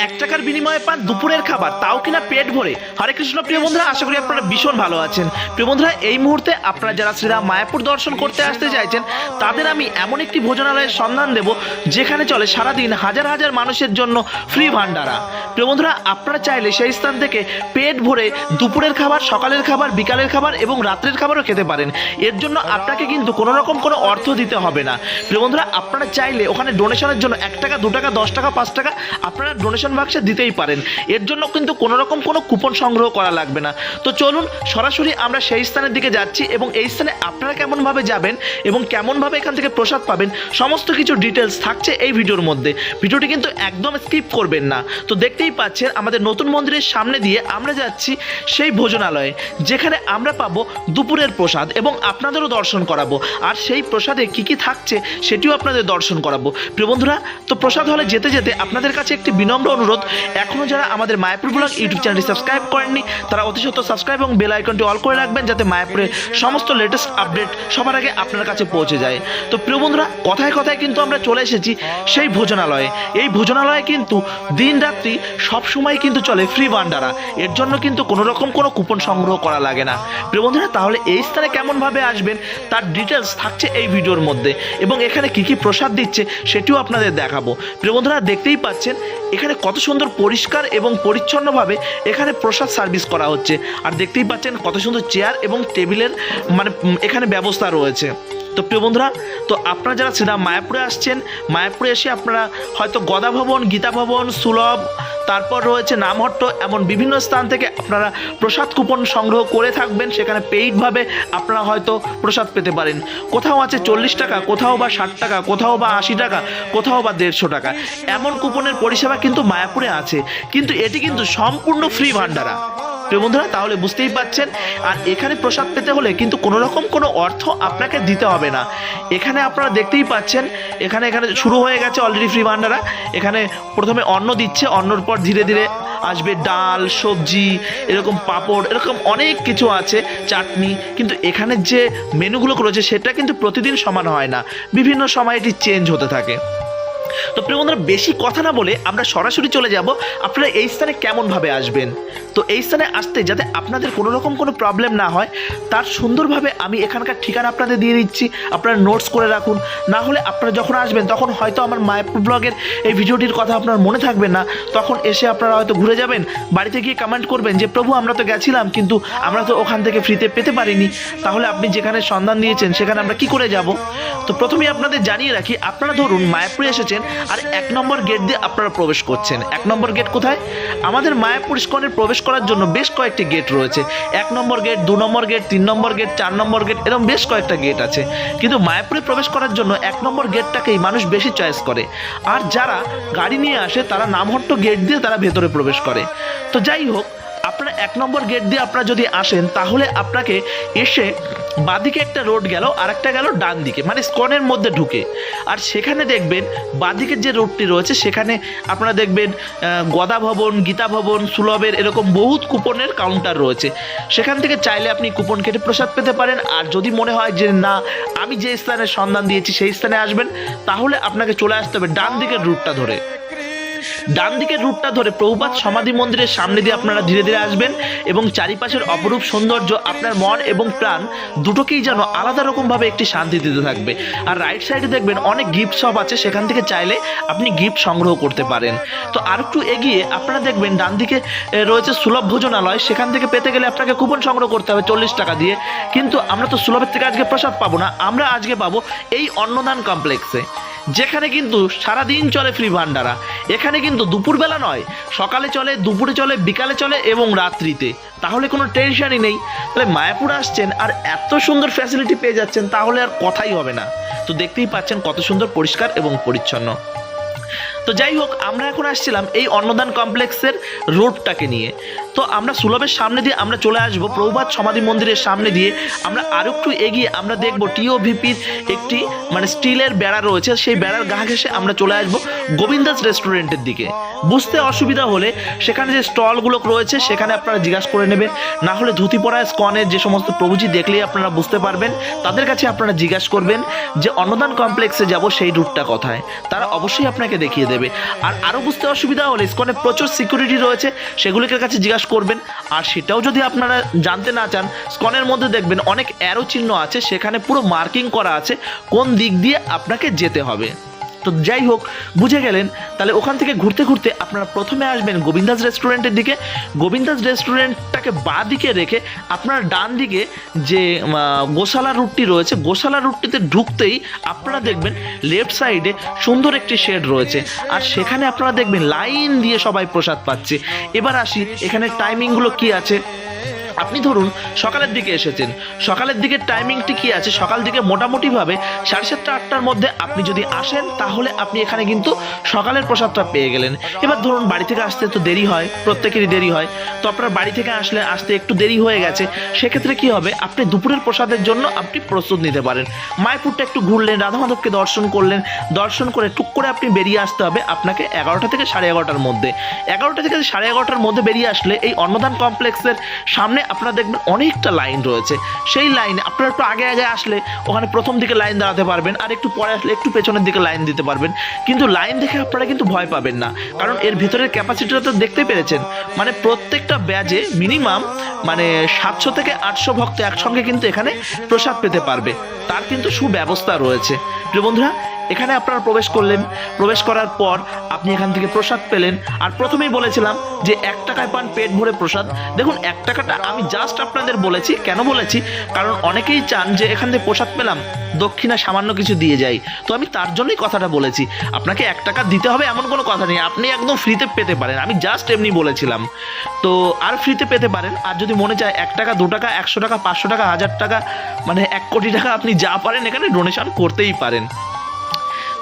1 টাকার বিনিময়ে পান দুপুরের খাবার, তাও কিনা পেট ভরে। হরে কৃষ্ণ প্রিয় বন্ধুরা, আশা করি আপনারা ভীষণ ভালো আছেন। প্রিয় বন্ধুরা, এই মুহূর্তে আপনারা যারা শ্রীরাম মায়াপুর দর্শন করতে আসতে চাইছেন তাদের আমি এমন একটি ভোজনালয়ের সন্ধান দেব যেখানে চলে সারাদিন হাজার হাজার মানুষের জন্য ফ্রি ভান্ডারা। প্রিয় বন্ধুরা, আপনারা চাইলে সেই স্থান থেকে পেট ভরে দুপুরের খাবার, সকালের খাবার, বিকালের খাবার এবং রাত্রের খাবারও খেতে পারেন। এর জন্য আপনাকে কিন্তু কোনো রকম কোনো অর্থ দিতে হবে না। প্রিয় বন্ধুরা, আপনারা চাইলে ওখানে ডোনেশনের জন্য 1 টাকা, 2 টাকা, 10 টাকা, 5 টাকা আপনারা ডোনেশন বাক্সে দিতেই পারেন। এর জন্য কিন্তু কোনো রকম কোনো কুপন সংগ্রহ করা লাগবে না। তো চলুন সরাসরি আমরা সেই স্থানের দিকে যাচ্ছি এবং এই স্থানে আপনারা কেমনভাবে যাবেন এবং কেমনভাবে এখান থেকে প্রসাদ পাবেন সমস্ত কিছু ডিটেলস থাকছে এই ভিডিওর মধ্যে। ভিডিওটি কিন্তু একদম স্কিপ করবেন না। তো দেখতেই পাচ্ছেন আমাদের নতুন মন্দিরের সামনে দিয়ে আমরা যাচ্ছি সেই ভোজনালয়ে, যেখানে আমরা পাবো দুপুরের প্রসাদ এবং আপনাদেরও দর্শন করাবো। আর সেই প্রসাদে কি কি থাকছে সেটিও আপনাদের দর্শন করাবো। প্রিয় বন্ধুরা, তো প্রসাদ হলে যেতে যেতে আপনাদের কাছে একটি বিনম্র অনুরোধ, এখনও যারা আমাদের মায়াপুর ব্লগ ইউটিউব চ্যানেলটি সাবস্ক্রাইব করেননি তারা অতি সত্ত্বর সাবস্ক্রাইব এবং বেল আইকনটি অল করে রাখবেন, যাতে মায়াপুরের সমস্ত লেটেস্ট আপডেট সবার আগে আপনার কাছে পৌঁছে যায়। তো প্রিয় বন্ধুরা, কথায় কথায় কিন্তু আমরা চলে এসেছি সেই ভোজনালয়ে। এই ভোজনালয়ে কিন্তু দিন রাত্রি সবসময় কিন্তু চলে ফ্রি ভান্ডারা। এর জন্য কিন্তু কোনো রকম কোনো কুপন সংগ্রহ করা লাগে না। প্রিয় বন্ধুরা, তাহলে এই স্থানে কেমনভাবে আসবেন তার ডিটেলস থাকছে এই ভিডিওর মধ্যে এবং এখানে কি কি প্রসাদ দিচ্ছে সেটিও আপনাদের দেখাবো। প্রিয় বন্ধুরা, দেখতেই পাচ্ছেন এখানে কত সুন্দর পরিষ্কার এবং পরিচ্ছন্নভাবে এখানে প্রসাদ সার্ভিস করা হচ্ছে। আর দেখতেই পাচ্ছেন কত সুন্দর চেয়ার এবং টেবিলের এখানে ব্যবস্থা রয়েছে। তো প্রিয় বন্ধুরা, তো আপনারা যারা শ্রীরাম মায়াপুরে আসছেন, মায়াপুরে এসে আপনারা হয়তো গদা ভবন, গীতা ভবন, সুলভ, তারপর রয়েছে নামহট্ট, এমন বিভিন্ন স্থান থেকে আপনারা প্রসাদ কুপন সংগ্রহ করে থাকবেন। সেখানে পেইডভাবে আপনারা হয়তো প্রসাদ পেতে পারেন। কোথাও আছে 40 টাকা, কোথাও বা 60 টাকা, কোথাও বা 80 টাকা, কোথাও বা 150 টাকা। এমন কুপনের পরিষেবা কিন্তু মায়াপুরে আছে, কিন্তু এটি কিন্তু সম্পূর্ণ ফ্রি ভান্ডারা। প্রিয় বন্ধুরা, তাহলে বুঝতেই পাচ্ছেন। আর এখানে প্রসাদ পেতে হলে কিন্তু কোনো রকম কোনো অর্থ আপনাকে দিতে হবে না। এখানে আপনারা দেখতেই পাচ্ছেন এখানে শুরু হয়ে গেছে অলরেডি ফ্রি ভান্ডারা। এখানে প্রথমে অন্ন দিচ্ছে, অন্নর পর ধীরে ধীরে আসবে ডাল, সবজি, এরকম পাঁপড়, এরকম অনেক কিছু আছে, চাটনি। কিন্তু এখানে যে মেনুগুলো রয়েছে সেটা কিন্তু প্রতিদিন সমান হয় না, বিভিন্ন সময় এটি চেঞ্জ হতে থাকে। তো প্রিয় বন্ধুরা, বেশি কথা না বলে আমরা সরাসরি চলে যাব আপনারা এই স্থানে কেমনভাবে আসবেন। তো এই স্থানে আসতে যাতে আপনাদের কোনো রকম কোনো প্রবলেম না হয় তার সুন্দরভাবে আমি এখানকার ঠিকানা আপনাদের দিয়ে দিচ্ছি, আপনারা নোটস করে রাখুন। না হলে আপনারা যখন আসবেন তখন হয়তো আমার মায়াপুর ব্লগের এই ভিডিওটির কথা আপনার মনে থাকবে না, তখন এসে আপনারা হয়তো ঘুরে যাবেন, বাড়িতে গিয়ে কমেন্ট করবেন যে প্রভু আমরা তো গেছিলাম কিন্তু আমরা তো ওখান থেকে ফ্রিতে পেতে পারিনি, তাহলে আপনি যেখানে সন্ধান দিয়েছেন সেখানে আমরা কি করে যাব। তো প্রথমেই আপনাদের জানিয়ে রাখি, আপনারা ধরুন মায়াপুরে এসেছেন আর 1 নম্বর গেট দিয়ে আপনারা প্রবেশ করছেন। 1 নম্বর গেট কোথায়? আমাদের মায়াপুর ইস্কনের প্রবেশ করার জন্য বেশ কয়েকটি গেট রয়েছে। 1 নম্বর গেট, 2 নম্বর গেট, 3 নম্বর গেট, 4 নম্বর গেট, এরকম বেশ কয়েকটা গেট আছে। কিন্তু মায়াপুরে প্রবেশ করার জন্য 1 নম্বর গেটটাকেই মানুষ বেশি চয়েস করে। আর যারা গাড়ি নিয়ে আসে তারা নামহট্ট গেট দিয়ে তারা ভেতরে প্রবেশ করে। তো যাই হোক, আপনারা 1 নম্বর গেট দিয়ে আপনারা যদি আসেন তাহলে আপনাকে এসে বাঁদিকে একটা রোড গেল আর একটা গেল ডান দিকে, মানে স্কনের মধ্যে ঢুকে। আর সেখানে দেখবেন বাঁদিকের যে রোডটি রয়েছে সেখানে আপনারা দেখবেন গদা ভবন, গীতা ভবন, সুলভের এরকম বহুত কুপনের কাউন্টার রয়েছে। সেখান থেকে চাইলে আপনি কুপন কেটে প্রসাদ পেতে পারেন। আর যদি মনে হয় যে না আমি যে স্থানের সন্ধান দিয়েছি সেই স্থানে আসবেন, তাহলে আপনাকে চলে আসতে হবে ডান দিকের রুটটা ধরে। ডান দিকের রুটটা ধরে প্রভুপাদ সমাধি মন্দিরের সামনে দিয়ে আপনারা ধীরে ধীরে আসবেন এবং চারিপাশের অপরূপ সৌন্দর্য আপনার মন এবং প্রাণ দুটোকেই যেন আলাদা রকমভাবে একটি শান্তি দিতে থাকবে। আর রাইট সাইডে দেখবেন অনেক গিফট শপ আছে, সেখান থেকে চাইলে আপনি গিফট সংগ্রহ করতে পারেন। তো আর একটু এগিয়ে আপনারা দেখবেন ডান দিকে রয়েছে সুলভ ভোজনালয়। সেখান থেকে পেতে গেলে আপনাকে কুপন সংগ্রহ করতে হবে 40 টাকা দিয়ে। কিন্তু আমরা তো সুলভের থেকে আজকে প্রসাদ পাবো না, আমরা আজকে পাবো এই অন্নদান কমপ্লেক্সে, যেখানে কিন্তু সারাদিন চলে ফ্রি ভান্ডারা। এখানে কিন্তু দুপুরবেলা নয়, সকালে চলে, দুপুরে চলে, বিকালে চলে এবং রাত্রিতে। তাহলে কোনো টেনশনই নেই। তাহলে মায়াপুর আসছেন আর এত সুন্দর ফ্যাসিলিটি পেয়ে যাচ্ছেন, তাহলে আর কথাই হবে না। তো দেখতেই পাচ্ছেন কত সুন্দর পরিষ্কার এবং পরিচ্ছন্ন। তো যাই হোক, আমরা এখন আসছিলাম এই অন্নদান কমপ্লেক্সের রোডটাকে নিয়ে। তো আমরা সুলভের সামনে দিয়ে আমরা চলে আসবো প্রভুপাদ সমাধি মন্দিরের সামনে দিয়ে। আমরা আরও একটু এগিয়ে আমরা দেখবো টিওভিপির একটি মানে স্টিলের বেড়া রয়েছে, সেই বেড়ার গা ঘেঁষে আমরা চলে আসবো গোবিন্দাস রেস্টুরেন্টের দিকে। বুঝতে অসুবিধা হলে সেখানে যে স্টলগুলো রয়েছে সেখানে আপনারা জিজ্ঞাসা করে নেবেন, না হলে ধুতি পরা স্কনের যে সমস্ত প্রভুজি দেখলেই আপনারা বুঝতে পারবেন, তাদের কাছে আপনারা জিজ্ঞাসা করবেন যে অন্নদান কমপ্লেক্সে যাব সেই রুটটা কোথায়, তারা অবশ্যই আপনাকে দেখিয়ে দেবে। আর আরও বুঝতে অসুবিধা হলে স্কনে প্রচুর সিকিউরিটি রয়েছে, সেগুলিকে কাছে জিজ্ঞাসা করবেন। আর সেটাও যদি আপনারা জানতে না চান, স্কনের মধ্যে দেখবেন অনেক অ্যারো চিহ্ন আছে, সেখানে পুরো মার্কিং করা আছে কোন দিক দিয়ে আপনাকে যেতে হবে। তো যাই হোক, বুঝে গেলেন। তাহলে ওখান থেকে ঘুরতে ঘুরতে আপনারা প্রথমে আসবেন গোবিন্দাস রেস্টুরেন্টের দিকে। গোবিন্দাস রেস্টুরেন্টটাকে বাঁ দিকে রেখে আপনারা ডান দিকে যে গোশালা রুটটি রয়েছে, গোশালা রুটটিতে ঢুকতেই আপনারা দেখবেন লেফট সাইডে সুন্দর একটি শেড রয়েছে, আর সেখানে আপনারা দেখবেন লাইন দিয়ে সবাই প্রসাদ পাচ্ছে। এবার আসি এখানে টাইমিংগুলো কি আছে। আপনি ধরুন সকালের দিকে এসেছেন, সকালের দিকে টাইমিংটি কি আছে, সকাল দিকে মোটামুটিভাবে 7:30 8টার মধ্যে আপনি যদি আসেন তাহলে আপনি এখানে কিন্তু সকালের প্রসাদটা পেয়ে গেলেন। এবার ধরুন বাড়ি থেকে আসতে তো দেরি হয়, প্রত্যেকেরই দেরি হয়, তো আপনার বাড়ি থেকে আসতে একটু দেরি হয়ে গেছে, সেক্ষেত্রে কি হবে, আপনি দুপুরের প্রসাদের জন্য আপনি প্রস্তুত নিতে পারেন। মায়াপুরটা একটু ঘুরলেন, রাধা মাধবকে দর্শন করলেন, দর্শন করে টুক করে আপনি বেরিয়ে আসতে হবে আপনাকে 11টা থেকে 11:30টার মধ্যে। 11টা থেকে 11:30টার মধ্যে বেরিয়ে আসলে এই অন্নদান কমপ্লেক্সের সামনে আপনারা দেখবেন অনেকটা লাইন রয়েছে। সেই লাইনে আপনারা একটু আগে আগে আসলে ওখানে প্রথম দিকে লাইন দাঁড়াতে পারবেন, আর একটু পরে আসলে একটু পেছনের দিকে লাইন দিতে পারবেন। কিন্তু লাইন দেখে আপনারা কিন্তু ভয় পাবেন না, কারণ এর ভিতরের ক্যাপাসিটিটা তো দেখতে পেরেছেন। মানে প্রত্যেকটা ব্যাচে মিনিমাম মানে 700 থেকে 800 ভক্ত একসঙ্গে কিন্তু এখানে প্রসাদ পেতে পারবে, তার কিন্তু সুব্যবস্থা রয়েছে। প্রিয় বন্ধুরা, এখানে আপনারা প্রবেশ করলেন, প্রবেশ করার পর আপনি এখান থেকে প্রসাদ পেলেন। আর প্রথমেই বলেছিলাম যে 1 টাকায় পান পেট ভরে প্রসাদ। দেখুন 1 টাকাটা আমি জাস্ট আপনাদের বলেছি, কেন বলেছি, কারণ অনেকেই চান যে এখান থেকে প্রসাদ পেলাম দক্ষিণা সামান্য কিছু দিয়ে যাই, তো আমি তার জন্যই কথাটা বলেছি। আপনাকে 1 টাকা দিতে হবে এমন কোনো কথা নেই, আপনি একদম ফ্রিতে পেতে পারেন, আমি জাস্ট এমনি বলেছিলাম। তো আর ফ্রিতে পেতে পারেন, আর যদি মনে চায় 1 টাকা 2 টাকা 100 টাকা 500 টাকা 1000 টাকা মানে 1 কোটি টাকা আপনি যা পারেন এখানে ডোনেশন করতেই পারেন।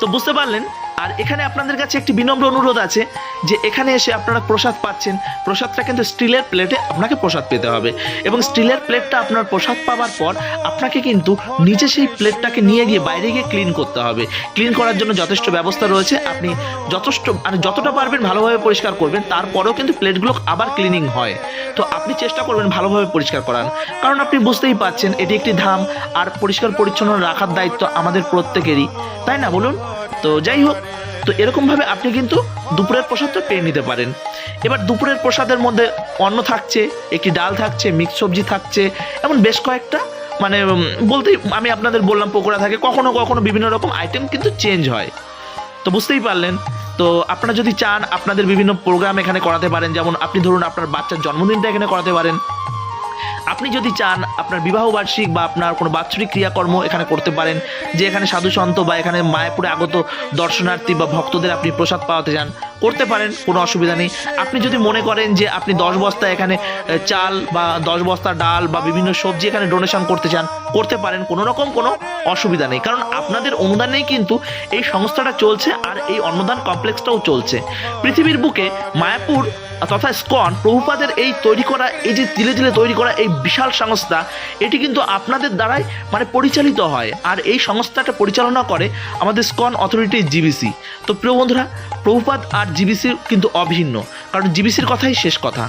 তো বুঝতে পারলেন। আর এখানে আপনাদের কাছে একটি বিনম্র অনুরোধ আছে যে এখানে এসে আপনারা প্রসাদ পাচ্ছেন, প্রসাদটা কিন্তু স্টিলের প্লেটে আপনাকে প্রসাদ পেতে হবে, এবং স্টিলের প্লেটটা আপনার প্রসাদ পাওয়ার পর আপনাকে কিন্তু নিচে সেই প্লেটটাকে নিয়ে গিয়ে বাইরে গিয়ে ক্লিন করতে হবে। ক্লিন করার জন্য যথেষ্ট ব্যবস্থা রয়েছে, আপনি যতটা পারবেন ভালোভাবে পরিষ্কার করবেন, তারপরেও কিন্তু প্লেটগুলো আবার ক্লিনিং হয়। তো আপনি চেষ্টা করবেন ভালোভাবে পরিষ্কার করার, কারণ আপনি বুঝতেই পাচ্ছেন এটি একটি ধাম, আর পরিষ্কার পরিচ্ছন্ন রাখার দায়িত্ব আমাদের প্রত্যেকেরই, তাই না বলুন? তো যাই হোক, তো এরকমভাবে আপনি কিন্তু দুপুরের প্রসাদটা পেয়ে নিতে পারেন। এবার দুপুরের প্রসাদের মধ্যে অন্ন থাকছে, একটি ডাল থাকছে, মিক্স সবজি থাকছে, এমন বেশ কয়েকটা মানে বলতেই আমি আপনাদের বললাম পকোড়া থাকে, কখনো কখনো বিভিন্ন রকম আইটেম কিন্তু চেঞ্জ হয়। তো বুঝতেই পারলেন। তো আপনারা যদি চান আপনাদের বিভিন্ন প্রোগ্রাম এখানে করাতে পারেন, যেমন আপনি ধরুন আপনার বাচ্চার জন্মদিনটা এখানে করাতে পারেন, আপনি যদি চান আপনার বিবাহবার্ষিক বা আপনার কোনো বাৎসরিক ক্রিয়াকর্ম এখানে করতে পারেন, যে এখানে সাধু সন্ত বা এখানে মায়াপুরে আগত দর্শনার্থী বা ভক্তদের আপনি প্রসাদ পাওয়াতে চান, করতে পারেন, কোনো অসুবিধা নেই। আপনি যদি মনে করেন যে আপনি 10 বস্তা এখানে চাল বা 10 বস্তা ডাল বা বিভিন্ন সবজি এখানে ডোনেশন করতে চান, করতে পারেন, কোনো রকম কোনো অসুবিধা নেই, কারণ আপনাদের অনুদানেই কিন্তু এই সংস্থাটা চলছে, আর এই অন্নদান কমপ্লেক্সটাও চলছে। পৃথিবীর বুকে মায়াপুর তথা স্কন প্রভুপাদের এই তৈরি করা, এই যে তিলে তিলে তৈরি করা এই বিশাল সংস্থা, এটি কিন্তু আপনাদের দ্বারাই মানে পরিচালিত হয়, আর এই সংস্থাটা পরিচালনা করে আমাদের স্কন অথরিটি জিবিসি। তো প্রিয় বন্ধুরা, প্রভুপাদ আর জিবিসির কিন্তু অভিন্ন, কারণ জিবিসির কথাই শেষ কথা।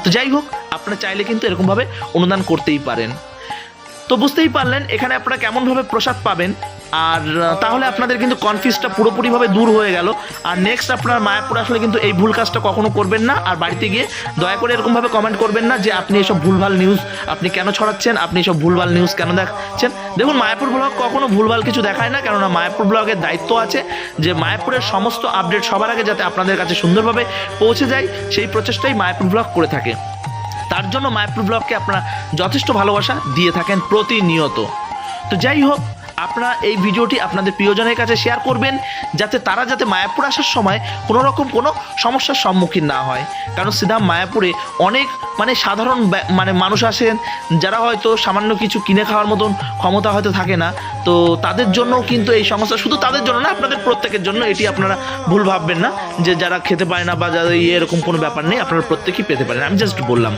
তো যাই হোক, আপনারা চাইলে কিন্তু এরকমভাবে অনুদান করতেই পারেন। তো বুঝতেই পারলেন এখানে আপনারা কেমনভাবে প্রসাদ পাবেন, আর তাহলে আপনাদের কিন্তু কনফিউজটা পুরোপুরিভাবে দূর হয়ে গেল। আর নেক্সট আপনার মায়াপুর আসলে কিন্তু এই ভুল কাজটা কখনো করবেন না, আর বাড়িতে গিয়ে দয়া করে এরকমভাবে কমেন্ট করবেন না যে আপনি এসব ভুলভাল নিউজ আপনি কেন ছড়াচ্ছেন, আপনি এসব ভুলভাল নিউজ কেন দেখাচ্ছেন। দেখুন, মায়াপুর ব্লগ কখনো ভুলভাল কিছু দেখায় না, কেননা মায়াপুর ব্লগের দায়িত্ব আছে যে মায়াপুরের সমস্ত আপডেট সবার আগে যাতে আপনাদের কাছে সুন্দরভাবে পৌঁছে যায়, সেই প্রচেষ্টাই মায়াপুর ব্লগ করে থাকে। তার জন্য মায়াপুর ব্লগকে আপনারা যথেষ্ট ভালোবাসা দিয়ে থাকেন প্রতিনিয়ত। তো যাই হোক, আপনারা এই ভিডিওটি আপনাদের প্রিয়জনের কাছে শেয়ার করবেন, যাতে তারা যাতে মায়াপুর আসার সময় কোনো রকম কোনো সমস্যার সম্মুখীন না হয়। কারণ শ্রীধাম মায়াপুরে অনেক সাধারণ মানুষ আসেন, যারা হয়তো সামান্য কিছু কিনে খাওয়ার মতন ক্ষমতা হয়তো থাকে না। তো তাদের জন্যও কিন্তু এই সমস্যা, শুধু তাদের জন্য না, আপনাদের প্রত্যেকের জন্য। এটি আপনারা ভুল ভাববেন না যে যারা খেতে পারে না বা যাদের এরকম কোনো ব্যাপার নেই, আপনারা প্রত্যেকেই পেতে পারেন। আমি জাস্ট বললাম।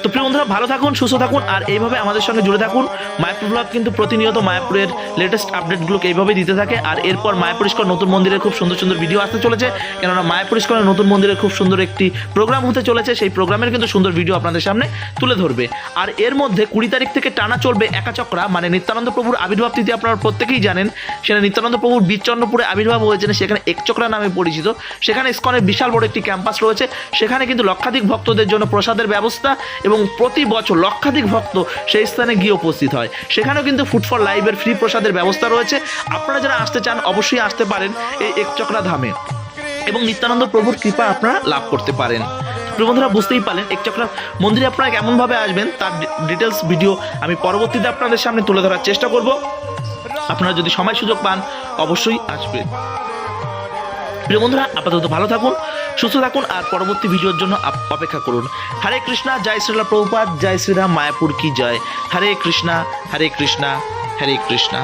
তো প্রিয় বন্ধুরা, ভালো থাকুন, সুস্থ থাকুন, আর এইভাবে আমাদের সঙ্গে জুড়ে থাকুন। মায়াপুর ব্লগ কিন্তু প্রতিনিয়ত মায়াপুরের লেটেস্ট আপডেটগুলোকে এইভাবেই দিতে থাকে। আর এরপর মায়াপুর ইস্কন নতুন মন্দিরের খুব সুন্দর সুন্দর ভিডিও আসতে চলেছে, কেননা মায়াপুর ইস্কনের নতুন মন্দিরের খুব সুন্দর একটি প্রোগ্রাম হতে চলেছে। সেই প্রোগ্রামের কিন্তু সুন্দর ভিডিও আপনাদের সামনে তুলে ধরবে। আর এর মধ্যে 20 তারিখ থেকে টানা চলবে একাচক্রা, নিত্যানন্দ প্রভুর আবির্ভাব তিথি আপনারা প্রত্যেকেই জানেন। সেখানে নিত্যানন্দ প্রভুর বীরচন্দ্রপুরে আবির্ভাব হয়েছেন, সেখানে একচক্রা নামে পরিচিত। সেখানে ইস্কনের বিশাল বড় একটি ক্যাম্পাস রয়েছে। সেখানে কিন্তু লক্ষাধিক ভক্তদের জন্য প্রসাদের ব্যবস্থা, এবং প্রতি বছর লক্ষাধিক ভক্ত সেই স্থানে গিয়ে উপস্থিত হয়। সেখানেও কিন্তু ফুড ফর লাইফের ফ্রি প্রসাদের ব্যবস্থা রয়েছে। আপনারা যারা আসতে চান অবশ্যই আসতে পারেন এই একচক্রা ধামে, এবং নিত্যানন্দ প্রভুর কৃপা আপনারা লাভ করতে পারেন। প্রিয় বন্ধুরা, বুঝতেই পারলেন একচক্রা মন্দিরে আপনারা কেমনভাবে আসবেন তার ডিটেলস ভিডিও আমি পরবর্তীতে আপনাদের সামনে তুলে ধরার চেষ্টা করব। আপনারা যদি সময় সুযোগ পান অবশ্যই আসবেন। প্রিয় বন্ধুরা, আপাতত ভালো থাকুন, সুস্থ থাকুন, আর পরবর্তী ভিডিওর জন্য অপেক্ষা করুন। হরে কৃষ্ণা, জয় শ্রীলা প্রভুপাদ, জয় শ্রীরাম, মায়াপুর কি জয়। হরে কৃষ্ণা, হরে কৃষ্ণা, হরে কৃষ্ণা।